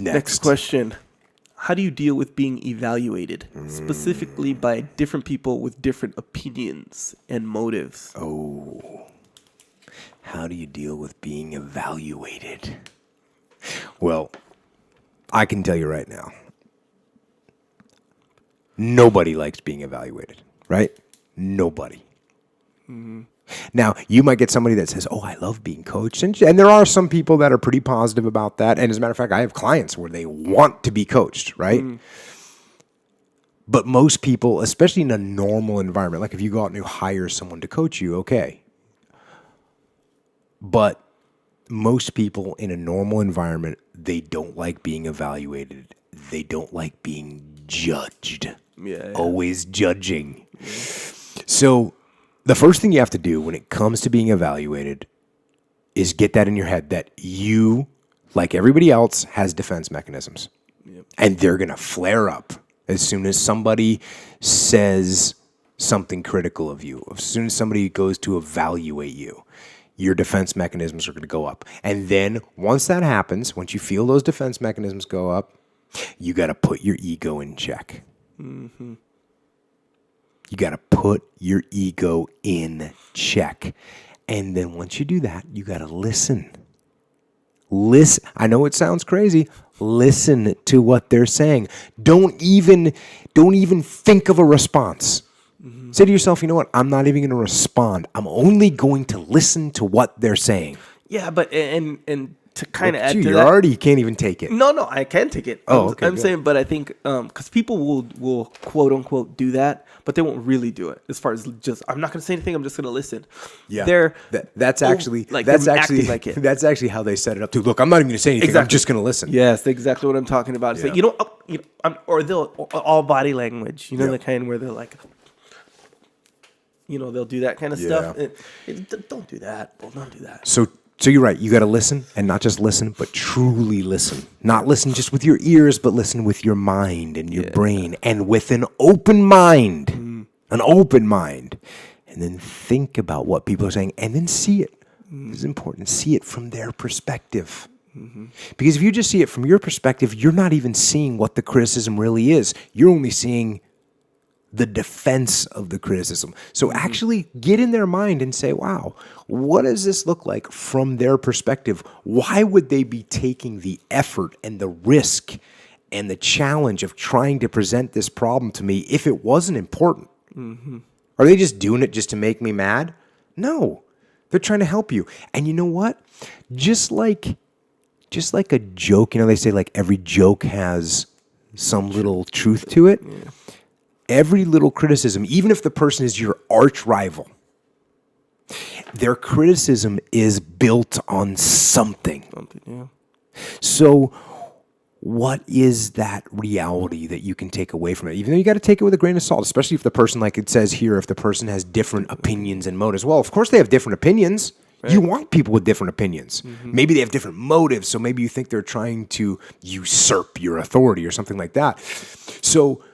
Next question. How do you deal with being evaluated, specifically by different people with different opinions and motives? Oh, how do you deal with being evaluated? Well, I can tell you right now, nobody likes being evaluated, right? Nobody. Now, you might get somebody that says, I love being coached. And there are some people that are pretty positive about that. And as a matter of fact, I have clients where they want to be coached, right? But most people, especially in a normal environment, like if you go out and you hire someone to coach you, okay. But most people in a normal environment, they don't like being evaluated. They don't like being judged. Yeah. Always judging. Yeah. So the first thing you have to do when it comes to being evaluated is get that in your head that you, like everybody else, has defense mechanisms. Yep. And they're going to flare up as soon as somebody says something critical of you. As soon as somebody goes to evaluate you, your defense mechanisms are going to go up. And then once that happens, once you feel those defense mechanisms go up, you got to put your ego in check. Mm-hmm. You got to put your ego in check. And then once you do that, you got to listen. Listen. I know it sounds crazy. Listen to what they're saying. Don't even think of a response. Mm-hmm. Say to yourself, you know what? I'm not even going to respond. I'm only going to listen to what they're saying. Yeah, but and to kind of add to that, you can't even take it. No, I can take it. Okay, I'm saying, but I think because people will quote unquote do that, but they won't really do it. As far as just, I'm not going to say anything. I'm just going to listen. Yeah, that's actually like it. That's actually how they set it up too. Look, I'm not even going to say anything. Exactly. I'm just going to listen. Yes, exactly what I'm talking about. It's like, or they'll all body language. The kind where they're like, they'll do that kind of stuff. Don't do that. Well, don't do that. So you're right. You got to listen, and not just listen, but truly listen. Not listen just with your ears, but listen with your mind and your brain, and with an open mind. An open mind. And then think about what people are saying, and then see it. This is important. See it from their perspective. Mm-hmm. Because if you just see it from your perspective, you're not even seeing what the criticism really is. You're only seeing the defense of the criticism. So actually get in their mind and say, wow, what does this look like from their perspective? Why would they be taking the effort and the risk and the challenge of trying to present this problem to me if it wasn't important? Mm-hmm. Are they just doing it just to make me mad? No, they're trying to help you. And you know what? Just like a joke, they say like every joke has some little truth to it. Yeah. Every little criticism, even if the person is your arch rival, their criticism is built on something. So what is that reality that you can take away from it? Even though you got to take it with a grain of salt, especially if the person, like it says here, if the person has different opinions and motives. Well, of course they have different opinions. Right. You want people with different opinions. Mm-hmm. Maybe they have different motives, so maybe you think they're trying to usurp your authority or something like that. So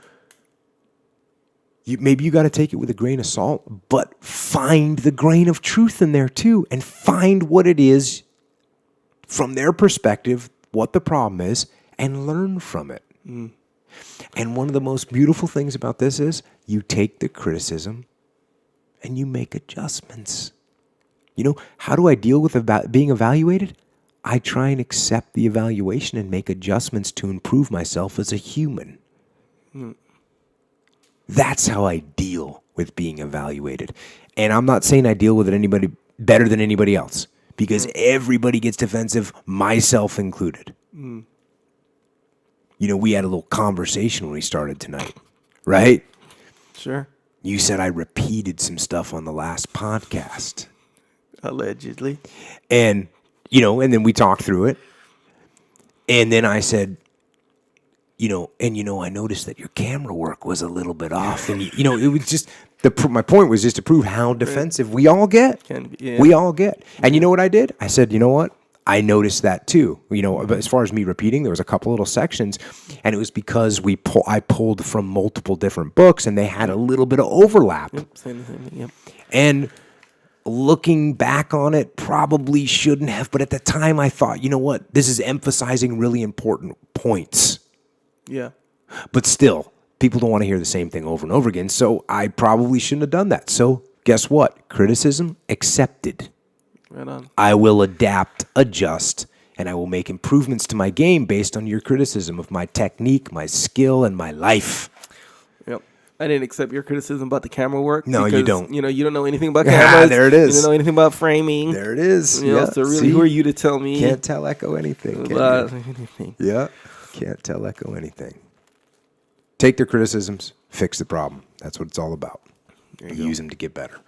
maybe you got to take it with a grain of salt, but find the grain of truth in there too, and find what it is from their perspective, what the problem is, and learn from it. Mm. And one of the most beautiful things about this is you take the criticism and you make adjustments. How do I deal with being evaluated? I try and accept the evaluation and make adjustments to improve myself as a human. Mm. That's how I deal with being evaluated. And I'm not saying I deal with it anybody better than anybody else, because everybody gets defensive, myself included. Mm. We had a little conversation when we started tonight, right? Sure. You said I repeated some stuff on the last podcast. Allegedly. And, and then we talked through it. And then I said, I noticed that your camera work was a little bit off. And, it was just, my point was just to prove how defensive we all get. We all get. And you know what I did? I said, you know what? I noticed that too. As far as me repeating, there was a couple little sections, and it was because I pulled from multiple different books, and they had a little bit of overlap. Yep, same. Yep. And looking back on it, probably shouldn't have. But at the time, I thought, you know what? This is emphasizing really important points. Yeah. But still, people don't want to hear the same thing over and over again. So I probably shouldn't have done that. So guess what? Criticism accepted. Right on. I will adapt, adjust, and I will make improvements to my game based on your criticism of my technique, my skill, and my life. Yep. I didn't accept your criticism about the camera work. No, because, you don't. You don't know anything about cameras. There it is. You don't know anything about framing. There it is. So really, who are you to tell me? Can't tell Echo anything. About anything. Yeah. Can't tell Echo anything. Take their criticisms, fix the problem. That's what it's all about. Use them to get better.